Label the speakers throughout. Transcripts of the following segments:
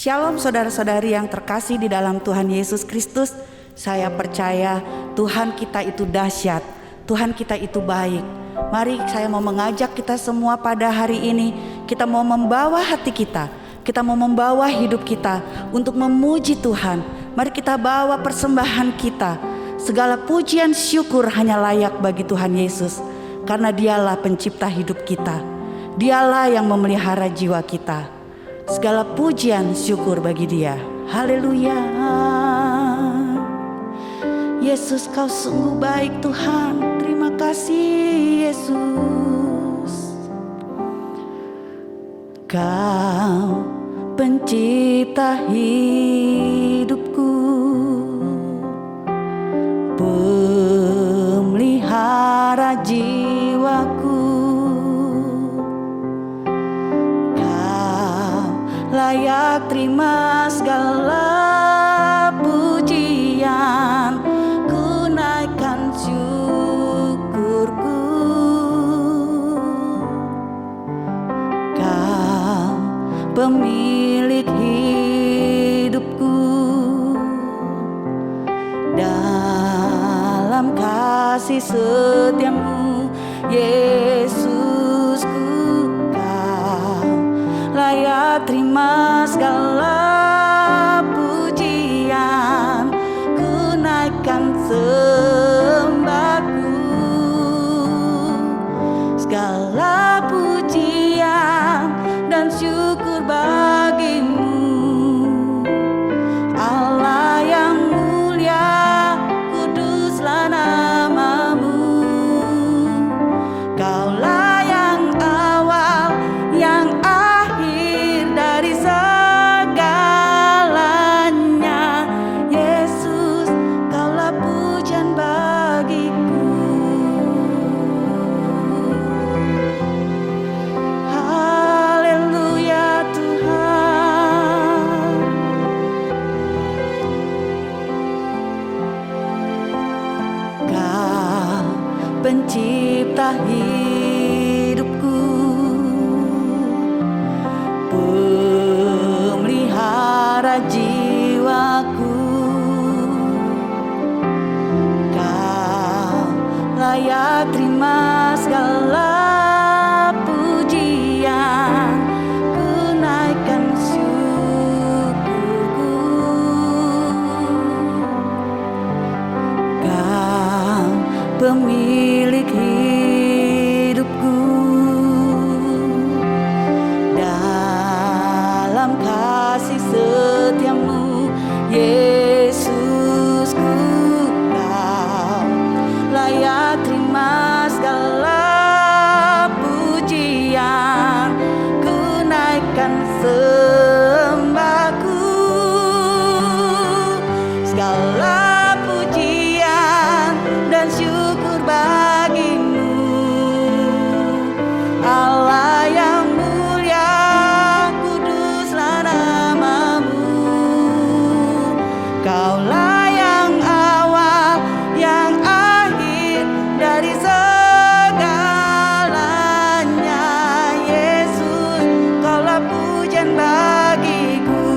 Speaker 1: Shalom saudara-saudari yang terkasih di dalam Tuhan Yesus Kristus. Saya percaya Tuhan kita itu dahsyat, Tuhan kita itu baik. Mari saya mau mengajak kita semua pada hari ini, kita mau membawa hati kita mau membawa hidup kita untuk memuji Tuhan. Mari kita bawa persembahan kita. Segala pujian syukur hanya layak bagi Tuhan Yesus, karena Dialah pencipta hidup kita. Dialah yang memelihara jiwa kita. Segala pujian syukur bagi Dia. Haleluya. Yesus, Kau sungguh baik Tuhan. Terima kasih Yesus. Kau pencipta hidupku, pemelihara jiwaku. Layak terima segala pujian, ku naikkan syukurku. Kau pemilik hidupku, dalam kasih setiamu Yesusku. Layak terima segala pujian, ku naikkan sembahku. Segala pujian dan syukur bagimu, Allah yang mulia, kuduslah namamu. Kaulah yang awal, yang dari segalanya. Yesus, Kaulah pujian bagiku. Haleluya Tuhan. Kau pencipta hidupku, pemelihara jiwaku. Kau layak terima segala pujian, ku naikkan syukurku. Kau pemilik hidupku, dalam kasih setiamu Yesusku. Kau layak terima segala pujian, ku naikkan sembahku. Segala pujian dan syukur bagimu, Allah yang mulia, kuduslah namamu. Kaulah yang awal, yang akhir dari segalanya. Yesus, Kaulah pujian bagiku.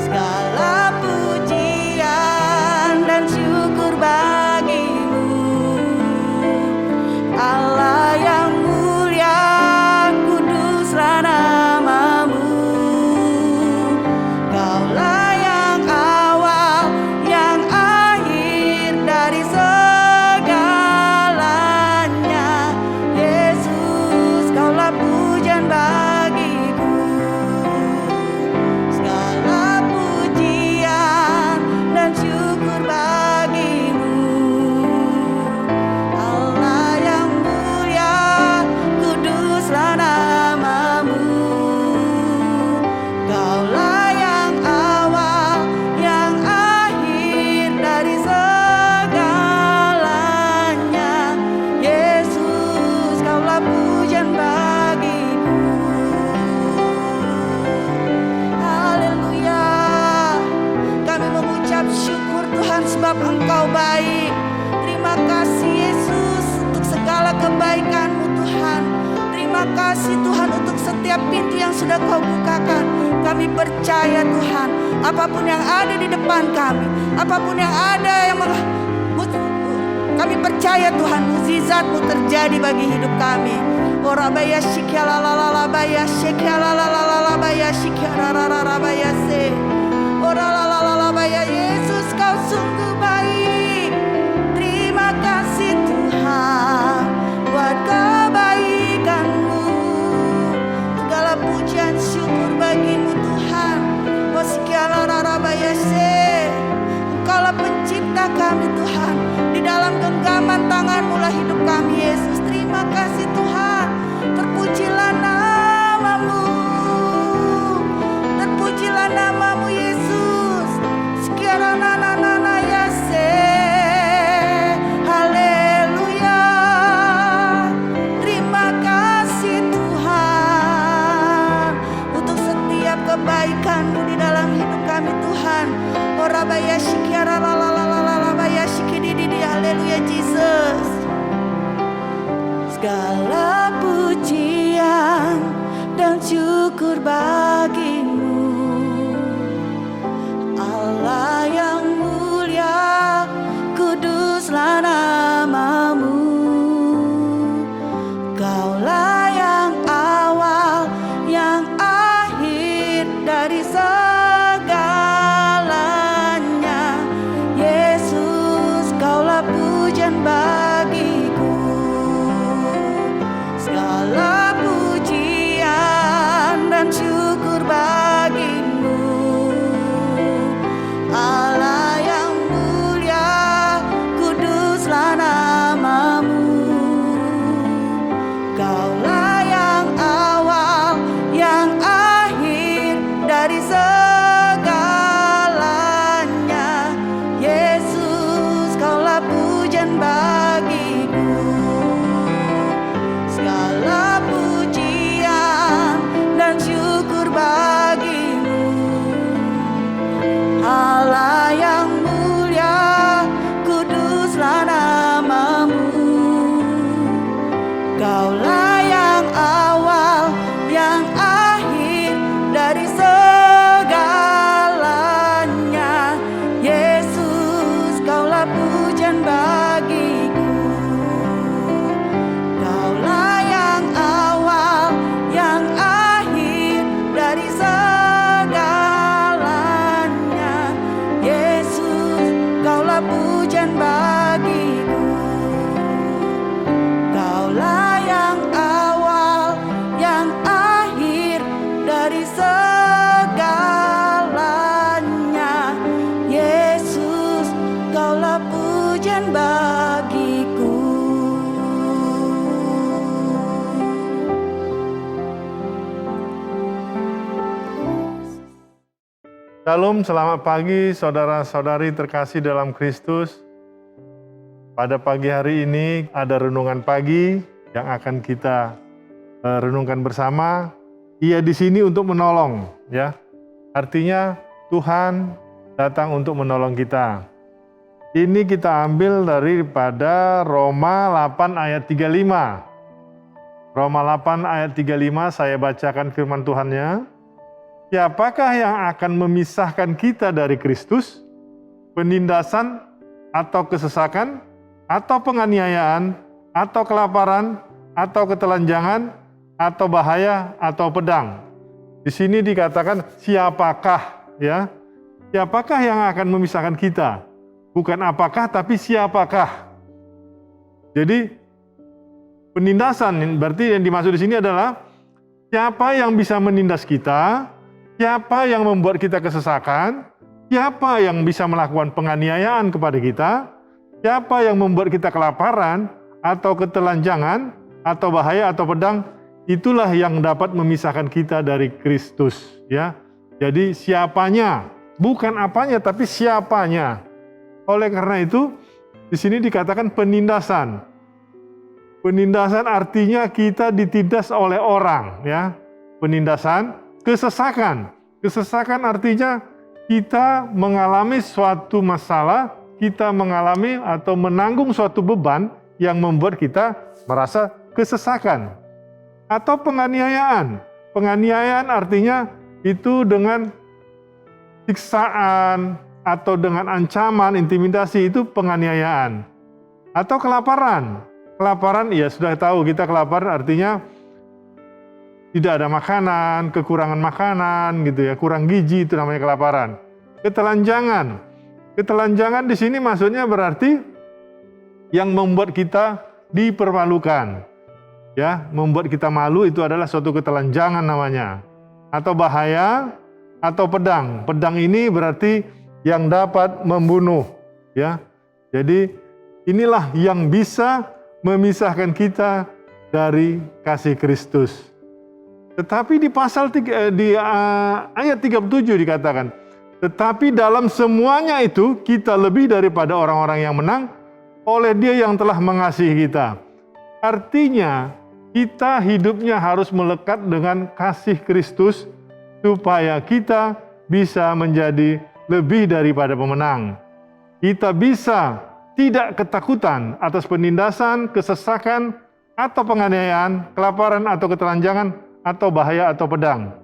Speaker 1: Segala pujian dan syukur bagimu, Allah yang mulia, kuduslah namamu. Kaulah yang awal, yang akhir dari segalanya. Yesus, Kaulah pujian bagiku. Segala pujian dan syukur bagimu, Allah yang mulia, kuduslah namamu. Kaulah yang awal, yang akhir dari segalanya. Yesus, Kaulah pujian bagiku. Haleluya. Kami mengucap syukur Tuhan sebab Engkau baik. Terima kasih Yesus untuk segala kebaikan-Mu Tuhan. Terima kasih Tuhan untuk setiap pintu yang sudah Kau bukakan. Kami percaya Tuhan, apapun yang ada di depan kami, apapun yang ada yang kami percaya Tuhan, mukjizat-Mu terjadi bagi hidup kami. Orabaya shikyalalalabaya shikyalalalabaya shikyarararabaya se. Oralalalabaya, Yesus Kau sungguh baik. Terima kasih Tuhan buat kebaikan-Mu. Segala pujian syukur bagi-Mu Tuhan. Oh shikyalalalabaya se. Engkaulah pencipta kami Tuhan. Di dalam genggaman tangan-Mu lah hidup kami Yesus. Terima kasih Tuhan. Terpujilah nama-Mu. Terpujilah nama-Mu Yesus. Sekian nana yase. Haleluya. Terima kasih Tuhan untuk setiap kebaikan-Mu di dalam hidup kami Tuhan. Orabaya shikyara lalalala shikididi. Haleluya Jesus. Segala pujian dan syukur bagi-Mu, Allah yang mulia, kuduslah nama-Mu. Kaulah yang awal, yang akhir dari segalanya. Yesus, Kaulah pujian bagiku. Segala pujian dan syukur bagi-Mu, Allah yang mulia, kuduslah nama-Mu. Kaulah yang awal, yang akhir dari segalanya. Yesus, Kaulah pujian bagiku. Segala pujian dan syukur bagi-Mu, Allah yang mulia, kuduslah nama-Mu. Kaulah yang awal, yang akhir dari segalanya. Yesus, Kaulah pujian bagiku. Kaulah yang awal, yang akhir dari segalanya. Yesus, Kaulah pujian bagiku. Kaulah yang awal, yang akhir dari segalanya. Yesus, Kaulah pujian bagiku.
Speaker 2: Shalom, selamat pagi saudara-saudari terkasih dalam Kristus. Pada pagi hari ini ada renungan pagi yang akan kita renungkan bersama. Ia di sini untuk menolong, ya. Artinya Tuhan datang untuk menolong kita. Ini kita ambil daripada Roma 8 ayat 35. Roma 8 ayat 35 saya bacakan firman Tuhannya. Siapakah yang akan memisahkan kita dari Kristus? Penindasan atau kesesakan, atau penganiayaan, atau kelaparan, atau ketelanjangan, atau bahaya, atau pedang. Di sini dikatakan siapakah, ya? Siapakah yang akan memisahkan kita? Bukan apakah, tapi siapakah. Jadi penindasan berarti yang dimaksud di sini adalah siapa yang bisa menindas kita? Siapa yang membuat kita kesesakan? Siapa yang bisa melakukan penganiayaan kepada kita? Siapa yang membuat kita kelaparan atau ketelanjangan atau bahaya atau pedang? Itulah yang dapat memisahkan kita dari Kristus, ya. Jadi siapanya, bukan apanya tapi siapanya. Oleh karena itu di sini dikatakan penindasan. Penindasan artinya kita ditindas oleh orang, ya. Penindasan. Kesesakan. Kesesakan artinya kita mengalami suatu masalah, kita mengalami atau menanggung suatu beban yang membuat kita merasa kesesakan. Atau penganiayaan. Penganiayaan artinya itu dengan siksaan atau dengan ancaman, intimidasi, itu penganiayaan. Atau kelaparan. Kelaparan, ya sudah tahu kita kelaparan artinya tidak ada makanan, kekurangan makanan gitu ya, kurang gizi, itu namanya kelaparan. Ketelanjangan. Ketelanjangan di sini maksudnya berarti yang membuat kita dipermalukan. Ya, membuat kita malu itu adalah suatu ketelanjangan namanya. Atau bahaya atau pedang. Pedang ini berarti yang dapat membunuh, ya. Jadi inilah yang bisa memisahkan kita dari kasih Kristus. Tetapi di pasal ayat 37 dikatakan, tetapi dalam semuanya itu kita lebih daripada orang-orang yang menang oleh Dia yang telah mengasihi kita. Artinya kita hidupnya harus melekat dengan kasih Kristus supaya kita bisa menjadi lebih daripada pemenang. Kita bisa tidak ketakutan atas penindasan, kesesakan, atau penganiayaan, kelaparan atau ketelanjangan, atau bahaya atau pedang.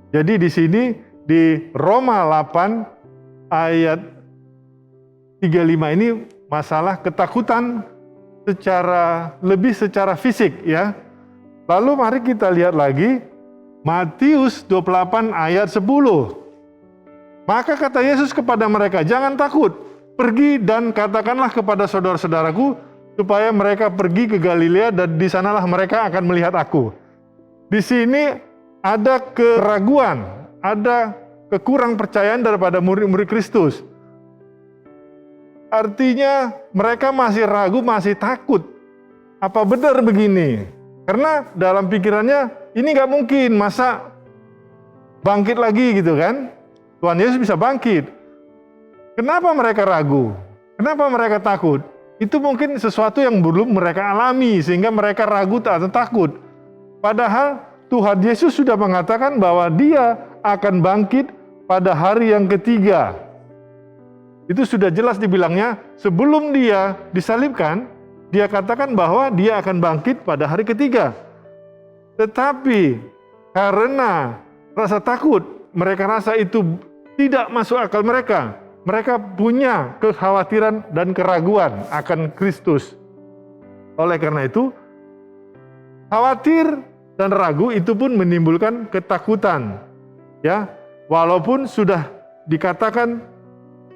Speaker 2: Jadi di sini di Roma 8 ayat 35 ini masalah ketakutan secara fisik ya. Lalu mari kita lihat lagi Matius 28 ayat 10. Maka kata Yesus kepada mereka, jangan takut, pergi dan katakanlah kepada saudara-saudaraku supaya mereka pergi ke Galilea dan di sanalah mereka akan melihat aku. Di sini ada keraguan, ada kekurang percayaan daripada murid-murid Kristus. Artinya mereka masih ragu, masih takut. Apa benar begini? Karena dalam pikirannya ini nggak mungkin, masa bangkit lagi gitu kan? Tuhan Yesus bisa bangkit. Kenapa mereka ragu? Kenapa mereka takut? Itu mungkin sesuatu yang belum mereka alami sehingga mereka ragu atau takut. Padahal Tuhan Yesus sudah mengatakan bahwa Dia akan bangkit pada hari yang ketiga. Itu sudah jelas dibilangnya sebelum Dia disalibkan, Dia katakan bahwa Dia akan bangkit pada hari ketiga. Tetapi karena rasa takut, mereka rasa itu tidak masuk akal mereka. Mereka punya kekhawatiran dan keraguan akan Kristus. Oleh karena itu, khawatir dan ragu itu pun menimbulkan ketakutan. Ya, walaupun sudah dikatakan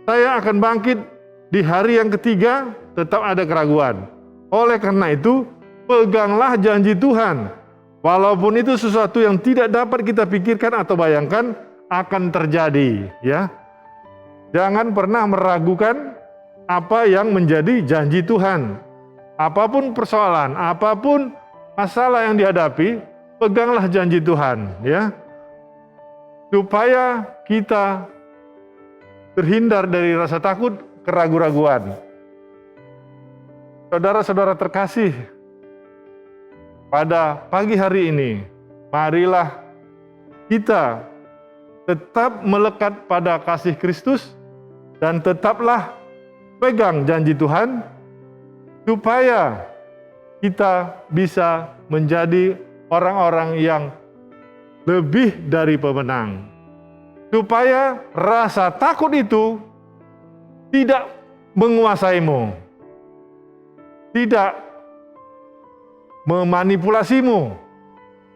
Speaker 2: saya akan bangkit di hari yang ketiga, tetap ada keraguan. Oleh karena itu, peganglah janji Tuhan. Walaupun itu sesuatu yang tidak dapat kita pikirkan atau bayangkan akan terjadi, ya. Jangan pernah meragukan apa yang menjadi janji Tuhan. Apapun persoalan, apapun masalah yang dihadapi, peganglah janji Tuhan, ya. Supaya kita terhindar dari rasa takut, keraguan-raguan. Saudara-saudara terkasih, pada pagi hari ini, marilah kita tetap melekat pada kasih Kristus dan tetaplah pegang janji Tuhan supaya kita bisa menjadi orang-orang yang lebih dari pemenang. Supaya rasa takut itu tidak menguasaimu, tidak memanipulasimu.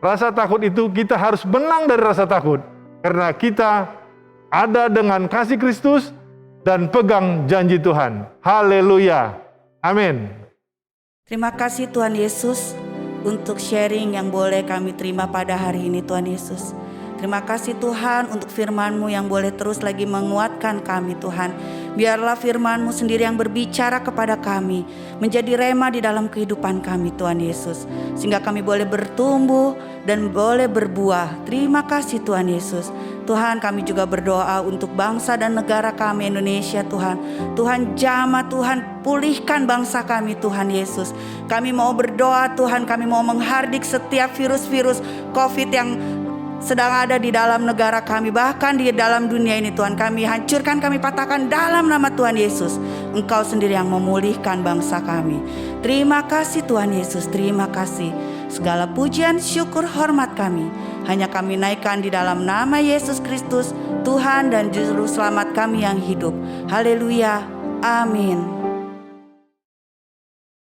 Speaker 2: Rasa takut itu kita harus menang dari rasa takut. Karena kita ada dengan kasih Kristus dan pegang janji Tuhan. Haleluya. Amin.
Speaker 1: Terima kasih Tuhan Yesus untuk sharing yang boleh kami terima pada hari ini Tuhan Yesus. Terima kasih Tuhan untuk firman-Mu yang boleh terus lagi menguatkan kami Tuhan. Biarlah firman-Mu sendiri yang berbicara kepada kami, menjadi rema di dalam kehidupan kami Tuhan Yesus. Sehingga kami boleh bertumbuh dan boleh berbuah. Terima kasih Tuhan Yesus. Tuhan, kami juga berdoa untuk bangsa dan negara kami Indonesia Tuhan. Tuhan jamah, Tuhan pulihkan bangsa kami Tuhan Yesus. Kami mau berdoa Tuhan, kami mau menghardik setiap virus-virus COVID yang sedang ada di dalam negara kami, bahkan di dalam dunia ini Tuhan. Kami hancurkan, kami patahkan dalam nama Tuhan Yesus. Engkau sendiri yang memulihkan bangsa kami. Terima kasih Tuhan Yesus, terima kasih. Segala pujian, syukur, hormat kami hanya kami naikkan di dalam nama Yesus Kristus, Tuhan dan Juru Selamat kami yang hidup. Haleluya, amin.